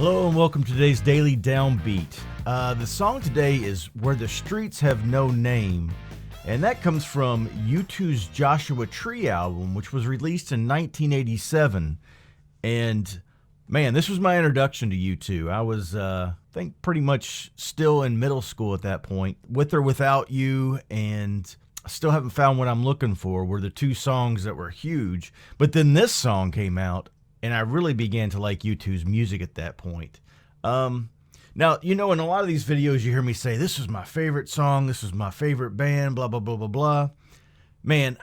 Hello and welcome to today's Daily Downbeat. The song today is Where the Streets Have No Name, and that comes from U2's Joshua Tree album, which was released in 1987. And man, this was my introduction to U2. I was, I think, pretty much still in middle school at that point. With or Without You and I Still Haven't Found What I'm Looking For were the two songs that were huge. But then this song came out, and I really began to like U2's music at that point. Now, you know, in a lot of these videos, you hear me say, this is my favorite song, this is my favorite band, blah, blah, blah, blah, blah. Man,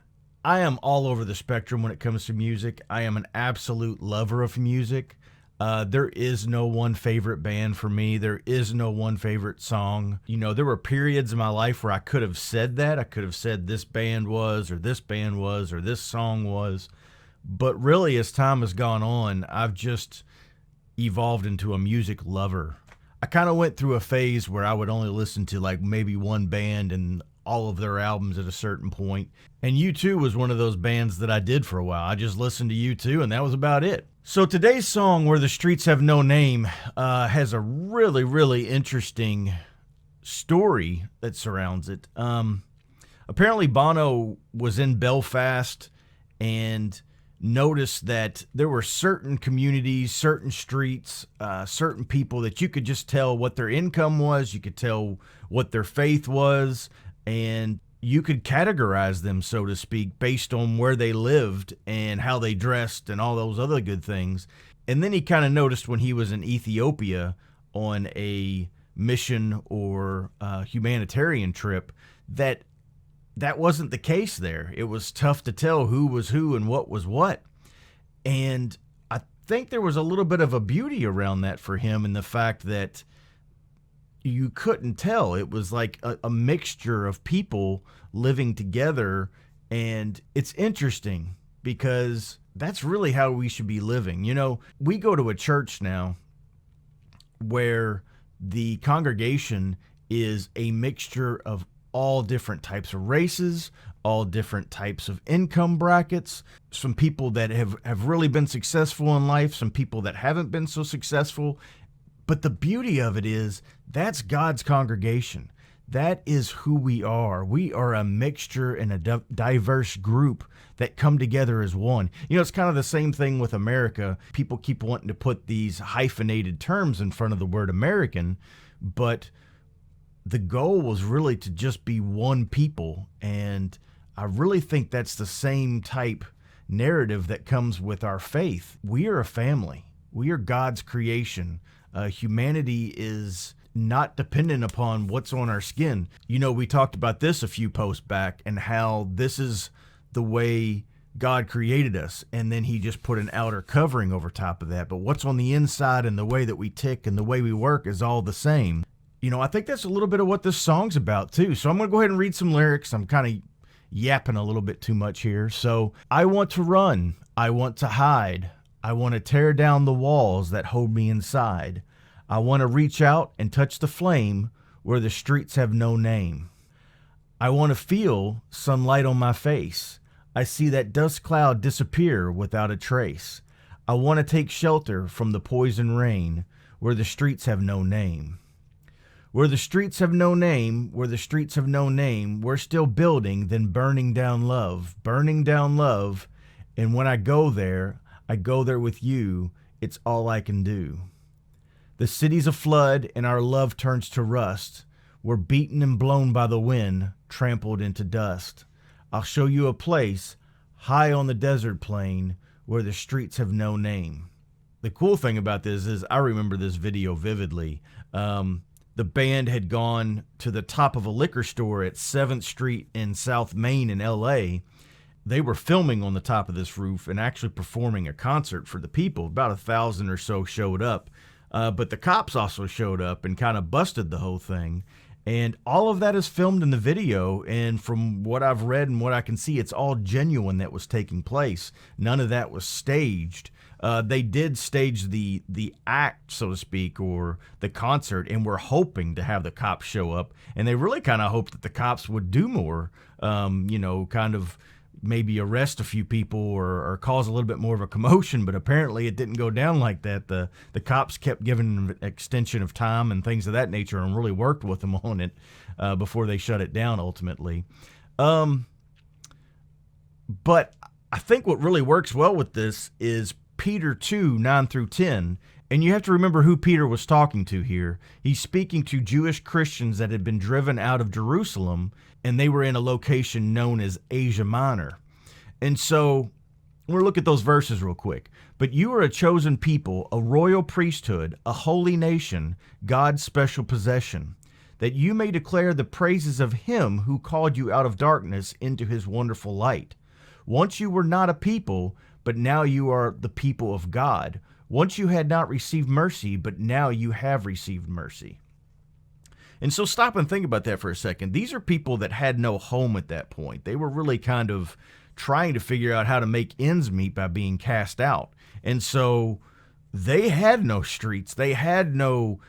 I am all over the spectrum when it comes to music. I am an absolute lover of music. There is no one favorite band for me. There is no one favorite song. You know, there were periods in my life where I could have said that. I could have said this band was, or this band was, or this song was. But really, as time has gone on, I've just evolved into a music lover. I kind of went through a phase where I would only listen to like maybe one band and all of their albums at a certain point. And U2 was one of those bands that I did for a while. I just listened to U2 and that was about it. So today's song, Where the Streets Have No Name, has a really, really interesting story that surrounds it. Apparently Bono was in Belfast and noticed that there were certain communities, certain streets, certain people that you could just tell what their income was, you could tell what their faith was, and you could categorize them, so to speak, based on where they lived and how they dressed and all those other good things. And then he kind of noticed when he was in Ethiopia on a mission or humanitarian trip that wasn't the case there. It was tough to tell who was who and what was what. And I think there was a little bit of a beauty around that for him in the fact that you couldn't tell. It was like a mixture of people living together. And it's interesting because that's really how we should be living. You know, we go to a church now where the congregation is a mixture of all different types of races, all different types of income brackets, some people that have really been successful in life, some people that haven't been so successful. But the beauty of it is that's God's congregation. That is who we are. We are a mixture and a diverse group that come together as one. You know, it's kind of the same thing with America. People keep wanting to put these hyphenated terms in front of the word American, but the goal was really to just be one people. And I really think that's the same type narrative that comes with our faith. We are a family. We are God's creation. Humanity is not dependent upon what's on our skin. You know, we talked about this a few posts back and how this is the way God created us. And then he just put an outer covering over top of that. But what's on the inside and the way that we tick and the way we work is all the same. You know, I think that's a little bit of what this song's about too. So I'm going to go ahead and read some lyrics. I'm kind of yapping a little bit too much here. So I want to run. I want to hide. I want to tear down the walls that hold me inside. I want to reach out and touch the flame where the streets have no name. I want to feel sunlight on my face. I see that dust cloud disappear without a trace. I want to take shelter from the poison rain where the streets have no name. Where the streets have no name, where the streets have no name, we're still building, then burning down love, and when I go there with you, it's all I can do. The city's a flood, and our love turns to rust. We're beaten and blown by the wind, trampled into dust. I'll show you a place, high on the desert plain, where the streets have no name. The cool thing about this is I remember this video vividly. The band had gone to the top of a liquor store at 7th Street in South Main in LA. They were filming on the top of this roof and actually performing a concert for the people. About 1,000 or so showed up. But the cops also showed up and kind of busted the whole thing. And all of that is filmed in the video. And from what I've read and what I can see, it's all genuine that was taking place. None of that was staged. They did stage the act, so to speak, or the concert, and were hoping to have the cops show up. And they really kind of hoped that the cops would do more, kind of maybe arrest a few people or cause a little bit more of a commotion, but apparently it didn't go down like that. The cops kept giving them an extension of time and things of that nature and really worked with them on it before they shut it down ultimately. But I think what really works well with this is Peter 2, 9 through 10. And you have to remember who Peter was talking to here. He's speaking to Jewish Christians that had been driven out of Jerusalem, and they were in a location known as Asia Minor. And so we'll look at those verses real quick. But you are a chosen people, a royal priesthood, a holy nation, God's special possession, that you may declare the praises of him who called you out of darkness into his wonderful light. Once you were not a people, but now you are the people of God. Once you had not received mercy, but now you have received mercy. And so stop and think about that for a second. These are people that had no home at that point. They were really kind of trying to figure out how to make ends meet by being cast out. And so they had no streets. They had no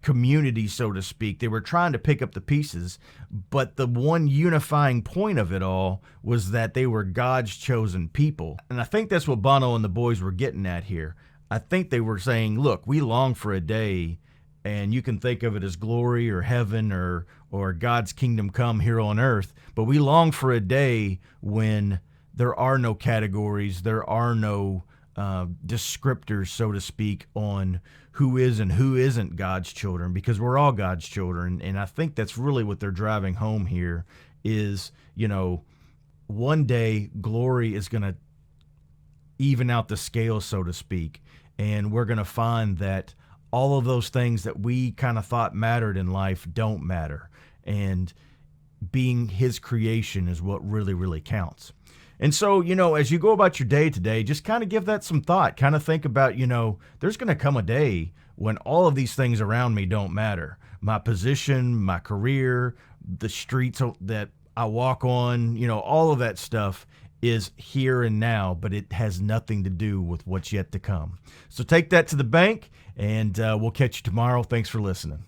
community, so to speak. They were trying to pick up the pieces. But the one unifying point of it all was that they were God's chosen people. And I think that's what Bono and the boys were getting at here. I think they were saying, look, we long for a day, and you can think of it as glory or heaven or God's kingdom come here on earth, but we long for a day when there are no categories, there are no descriptors, so to speak, on who is and who isn't God's children, because we're all God's children. And I think that's really what they're driving home here is, one day glory is going to even out the scale, so to speak. And we're going to find that all of those things that we kind of thought mattered in life don't matter. And being his creation is what really, really counts. And so, as you go about your day today, just kind of give that some thought. Kind of think about, there's going to come a day when all of these things around me don't matter. My position, my career, the streets that I walk on, all of that stuff is here and now, but it has nothing to do with what's yet to come. So take that to the bank, and we'll catch you tomorrow. Thanks for listening.